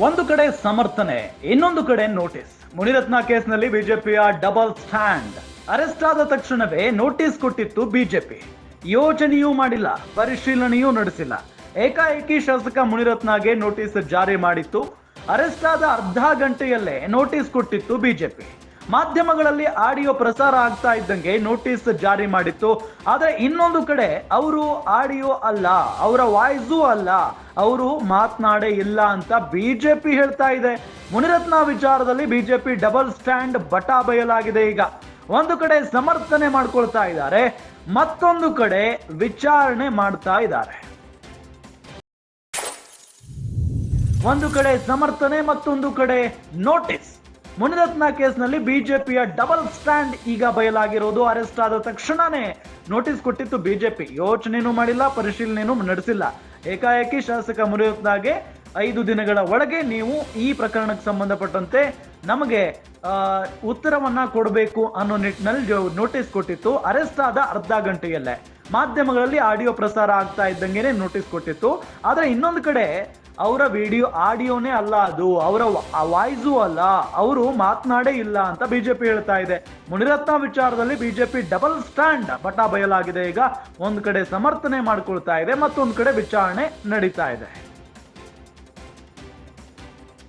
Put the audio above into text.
ಒಂದು ಕಡೆ ಸಮರ್ಥನೆ, ಇನ್ನೊಂದು ಕಡೆ ನೋಟಿಸ್. ಮುನಿರತ್ನ ಕೇಸ್ನಲ್ಲಿ ಬಿಜೆಪಿಯ ಡಬಲ್ ಸ್ಟ್ಯಾಂಡ್. ಅರೆಸ್ಟ್ ಆದ ತಕ್ಷಣವೇ ನೋಟಿಸ್ ಕೊಟ್ಟಿತ್ತು ಬಿಜೆಪಿ. ಯೋಚನೆಯೂ ಮಾಡಿಲ್ಲ, ಪರಿಶೀಲನೆಯೂ ನಡೆಸಿಲ್ಲ. ಏಕಾಏಕಿ ಶಾಸಕ ಮುನಿರತ್ನಗೆ ನೋಟಿಸ್ ಜಾರಿ ಮಾಡಿತ್ತು. ಅರೆಸ್ಟ್ ಆದ ಅರ್ಧ ಗಂಟೆಯಲ್ಲೇ ನೋಟಿಸ್ ಕೊಟ್ಟಿತ್ತು ಬಿಜೆಪಿ. ಮಾಧ್ಯಮಗಳಲ್ಲಿ ಆಡಿಯೋ ಪ್ರಸಾರ ಆಗ್ತಾ ಇದ್ದಂಗೆ ನೋಟಿಸ್ ಜಾರಿ ಮಾಡಿತ್ತು. ಆದ್ರೆ ಇನ್ನೊಂದು ಕಡೆ ಅವರು ಆಡಿಯೋ ಅಲ್ಲ, ಅವರ ವಾಯ್ಸೂ ಅಲ್ಲ, ಅವರು ಮಾತನಾಡೇ ಇಲ್ಲ ಅಂತ ಬಿಜೆಪಿ ಹೇಳ್ತಾ ಇದೆ. ಮುನಿರತ್ನ ವಿಚಾರದಲ್ಲಿ ಬಿಜೆಪಿ ಡಬಲ್ ಸ್ಟ್ಯಾಂಡ್ ಬಟಾ ಬಯಲಾಗಿದೆ. ಈಗ ಒಂದು ಕಡೆ ಸಮರ್ಥನೆ ಮಾಡ್ಕೊಳ್ತಾ ಇದ್ದಾರೆ, ಮತ್ತೊಂದು ಕಡೆ ವಿಚಾರಣೆ ಮಾಡ್ತಾ ಇದ್ದಾರೆ. ಒಂದು ಕಡೆ ಸಮರ್ಥನೆ, ಮತ್ತೊಂದು ಕಡೆ ನೋಟಿಸ್. ಮುನಿರತ್ನ ಕೇಸ್ನಲ್ಲಿ ಬಿಜೆಪಿಯ ಡಬಲ್ ಸ್ಟ್ಯಾಂಡ್ ಈಗ ಬಯಲಾಗಿರೋದು. ಅರೆಸ್ಟ್ ಆದ ತಕ್ಷಣನೇ ನೋಟಿಸ್ ಕೊಟ್ಟಿತ್ತು ಬಿಜೆಪಿ. ಯೋಚನೆನೂ ಮಾಡಿಲ್ಲ, ಪರಿಶೀಲನೆನೂ ನಡೆಸಿಲ್ಲ. ಏಕಾಏಕಿ ಶಾಸಕ ಮುನಿರತ್ನಗೆ 5 ದಿನಗಳ ಒಳಗೆ ನೀವು ಈ ಪ್ರಕರಣಕ್ಕೆ ಸಂಬಂಧಪಟ್ಟಂತೆ ನಮಗೆ ಉತ್ತರವನ್ನ ಕೊಡಬೇಕು ಅನ್ನೋ ನಿಟ್ಟಿನಲ್ಲಿ ನೋಟಿಸ್ ಕೊಟ್ಟಿತ್ತು. ಅರೆಸ್ಟ್ ಆದ ಅರ್ಧ ಗಂಟೆಯಲ್ಲೇ ಮಾಧ್ಯಮಗಳಲ್ಲಿ ಆಡಿಯೋ ಪ್ರಸಾರ ಆಗ್ತಾ ಇದ್ದಂಗೆನೆ ನೋಟಿಸ್ ಕೊಟ್ಟಿತ್ತು. ಆದ್ರೆ ಇನ್ನೊಂದು ಕಡೆ ಅವರ ವಿಡಿಯೋ ಆಡಿಯೋನೇ ಅಲ್ಲ, ಅದು ಅವರ ವಾಯ್ಸು ಅಲ್ಲ, ಅವರು ಮಾತನಾಡೇ ಇಲ್ಲ ಅಂತ ಬಿಜೆಪಿ ಹೇಳ್ತಾ ಇದೆ. ಮುನಿರತ್ನ ವಿಚಾರದಲ್ಲಿ ಬಿಜೆಪಿ ಡಬಲ್ ಸ್ಟ್ಯಾಂಡ್ ಬಟಾ ಬಯಲಾಗಿದೆ. ಈಗ ಒಂದು ಕಡೆ ಸಮರ್ಥನೆ ಮಾಡ್ಕೊಳ್ತಾ ಇದೆ, ಮತ್ತೊಂದು ಕಡೆ ವಿಚಾರಣೆ ನಡೀತಾ ಇದೆ.